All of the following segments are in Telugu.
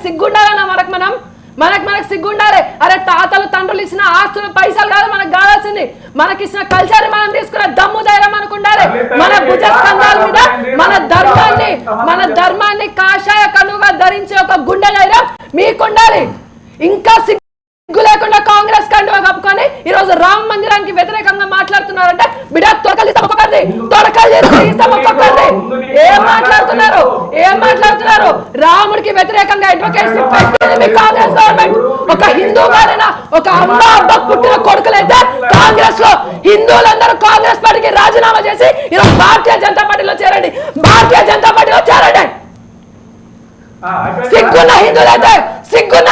సిగ్గుండాలన్నా మనకు సిగ్గుండాలి. అరే తాతలు తండ్రులు ఇచ్చిన ఆస్తులు పైసలు కాదు మనకు కావాల్సింది, మనకి ఇచ్చిన కల్చర్ మనం తీసుకున్న దమ్ము ధైర్యం మనకు ఉండాలి. మన భుజస్కంధాల మీద మన ధర్మాన్ని కాషాయ కనుగా ధరించే ఒక గుండె ధైర్యం మీకుండాలి. ఇంకా సిగ్గు లేకుండా కాంగ్రెస్ కండువా కప్పుకొని ఈ రోజు రామ మందిరానికి వ్యతిరేకంగా మాట్లాడుతున్నారంటే బిడ్డ ఏం మాట్లాడుతున్నారు? రాముడికి వ్యతిరేకంగా అడ్వకేట్స్ పెట్టింది కాంగ్రెస్ గవర్నమెంట్. ఒక హిందూ గారైనా ఒక అమ్మ అబ్బ పుట్టిన కొడుకులైతే కాంగ్రెస్ లో హిందువులందరూ కాంగ్రెస్ పార్టీకి రాజీనామా చేసి ఈరోజు భారతీయ జనతా పార్టీలో చేరండి. సిగ్గున్న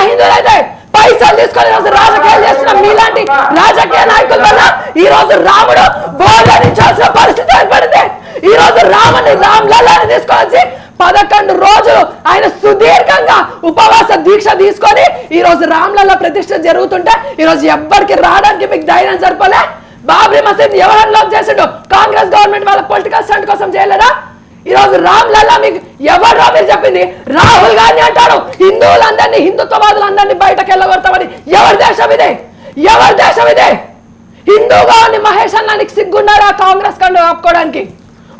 హిందువులైతే పైసలు తీసుకొని రాజకీయాలు చేస్తున్న మీలాంటి రాజకీయ నాయకుల వల్ల ఈ రోజు రాముడు బోధించాల్సిన పరిస్థితి ఏర్పడింది. ఈ రోజు రామ్లల్లాని తీసుకొచ్చి 11 రోజులు ఆయన సుదీర్ఘంగా ఉపవాస దీక్ష తీసుకొని ఈ రోజు రామ్లల్లా ప్రతిష్ఠ జరుగుతుంటే ఈ రోజు ఎవ్వరికి రావడానికి మీకు ధైర్యం సరిపోలే. బాబ్రీ మసీద్ ఎవరు అన్లాక్ చేసిండు? కాంగ్రెస్ గవర్నమెంట్ వాళ్ళ పొలిటికల్ స్టంట్ కోసం చేయలేదా? ఈ రోజు రామ్లల్లా మీకు ఎవరు మీరు చెప్పింది? రాహుల్ గాంధీ అంటాడు హిందువులందరినీ హిందుత్వవాదులందరినీ బయటకు వెళ్ళగొడతామని. ఎవరి దేశం ఇదే? హిందూగా ఉంది మహేష్ అన్నానికి సిగ్గున్నారా కాంగ్రెస్ కండు ఆపుకోవడానికి?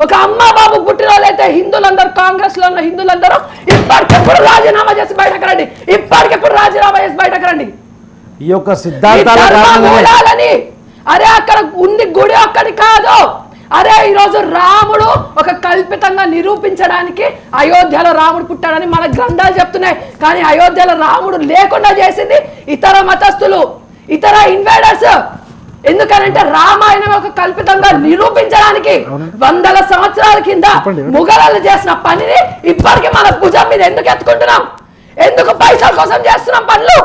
ఒక అమ్మ బాబు పుట్టినోళ్ళైతే హిందువులందరూ కాంగ్రెస్ లో ఉన్న హిందువులందరూ ఇప్పటికెప్పుడు రాజీనామా చేసి బయటకు రండి. ఈ యొక్క సిద్ధాంతాలని అరే అక్కడ ఉంది గుడి ఒక్కడి కాదు. అరే ఈరోజు రాముడు ఒక కల్పితంగా నిరూపించడానికి అయోధ్యలో రాముడు పుట్టాడని మన గ్రంథాలు చెప్తున్నాయి. కానీ అయోధ్యలో రాముడు లేకుండా చేసింది ఇతర మతస్థులు, ఇతర ఇన్వైడర్స్. ఎందుకనంటే రామాయణం ఒక కల్పితంగా నిరూపించడానికి 100 సంవత్సరాల కింద ముఘలాలు చేసిన పనిని ఇప్పటికీ మన భుజం మీద ఎందుకు ఎత్తుకుంటున్నాం? ఎందుకు పైసల కోసం చేస్తున్నాం పనులు?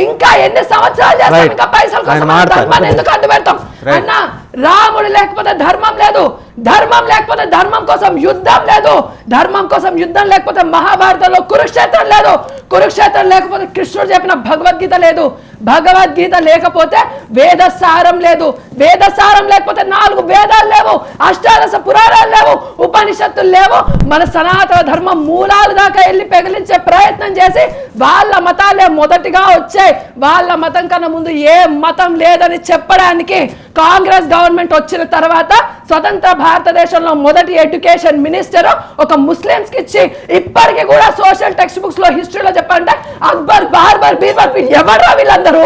ఇంకా ఎన్ని సంవత్సరాలు చేస్తాం? ఇంకా పైసల కోసం ధర్మాన్ని ఎందుకు అడ్డు పెడతాం? అన్నా రాముడు లేకపోతే ధర్మం లేదు, ధర్మం లేకపోతే ధర్మం కోసం యుద్ధం లేదు, ధర్మం కోసం యుద్ధం లేకపోతే మహాభారతంలో కురుక్షేత్రం లేదు, కురుక్షేత్రం లేకపోతే కృష్ణుడు చెప్పిన భగవద్గీత లేదు, భగవద్గీత లేకపోతే వేదసారం లేదు, వేదసారం లేకపోతే 4 వేదాలు లేవు, అష్టాదశ పురాణాలు లేవు, ఉపనిషత్తులు లేవు. మన సనాతన ధర్మం మూలాలు దాకా వెళ్ళి పెగిలించే ప్రయత్నం చేసి వాళ్ళ మతాలే మొదటిగా వచ్చాయి, వాళ్ళ మతం కన్నా ముందు ఏ మతం లేదని చెప్పడానికి కాంగ్రెస్ గవర్నమెంట్ వచ్చిన తర్వాత స్వతంత్ర భారతదేశంలో మొదటి ఎడ్యుకేషన్ మినిస్టర్ ఒక ముస్లింస్ కి ఇచ్చి ఇప్పటికీ కూడా సోషల్ టెక్స్ట్ బుక్స్ లో హిస్టరీలో చెప్పంటే అక్బర్, బార్బర్, బీర్బల్ ఎవరు వీళ్ళందరూ?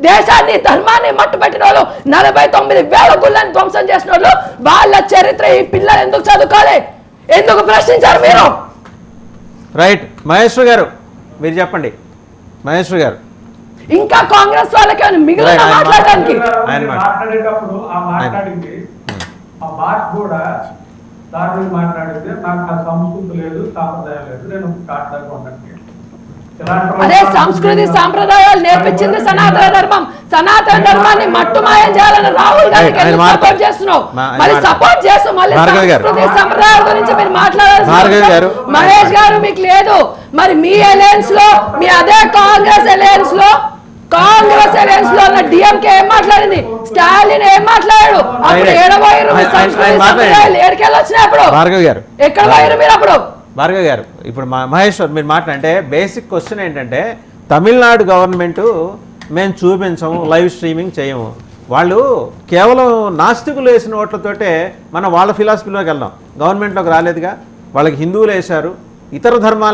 దేశాన్ని ధర్మాన్ని మట్టు పెట్టిన వాళ్ళు, 49,000 గుళ్ళని ధ్వంసం చేసిన వాళ్ళు, వాళ్ళ చరిత్ర ఈ పిల్లలు ఎందుకు చదువుకోవాలి? ఎందుకు ప్రశ్నించారు మీరు? రైట్ మహేశ్వర్ గారు మీరు చెప్పండి. మహేశ్వర్ గారు ఇంకా కాంగ్రెస్ వాళ్ళకి మిగిలిన మాట్లాడడానికి మాట్లాడేటప్పుడు ఆ మాట్లాడింది ఆ భాష కూడా దాని మాట్లాడితే నాకు ఆ సంస్కృతి లేదు, సాంప్రదాయం లేదు, నేను కాట్లాడుకోవడానికి. అదే సంస్కృతి సాంప్రదాయాలు నేర్పించింది సనాతన ధర్మం. సనాతన ధర్మాన్ని మట్టుమాయం చేయాలని రాహుల్ గాంధీకి సపోర్ట్ చేస్తున్నావు. మళ్ళీ సపోర్ట్ చేస్తూ మళ్ళీ సంస్కృతి సంప్రదాయాల గురించి మీరు మాట్లాడారు. మహేష్ గారు మీకు లేదు. మరి మీ అలయన్స్ లో, మీ అదే కాంగ్రెస్ అలయన్స్ లో ఉన్న డిఎంకే ఏం మాట్లాడింది? స్టాలిన్ ఏం మాట్లాడాడు? అప్పుడు ఏడబోయారు ఏడుకెళ్ళి వచ్చినప్పుడు ఎక్కడ పోయారు మీరు? అప్పుడు భార్గవ్ గారు ఇప్పుడు మహేశ్వర్ మీరు మాట్లాడంటే బేసిక్ క్వశ్చన్ ఏంటంటే తమిళనాడు గవర్నమెంట్ మేము చూపించము, లైవ్ స్ట్రీమింగ్ చేయము, వాళ్ళు కేవలం నాస్తికులు వేసిన ఓట్లతోటే మనం వాళ్ళ ఫిలాసఫీలోకి వెళ్దాం. గవర్నమెంట్లోకి రాలేదుగా, వాళ్ళకి హిందువులు వేశారు, ఇతర ధర్మాలని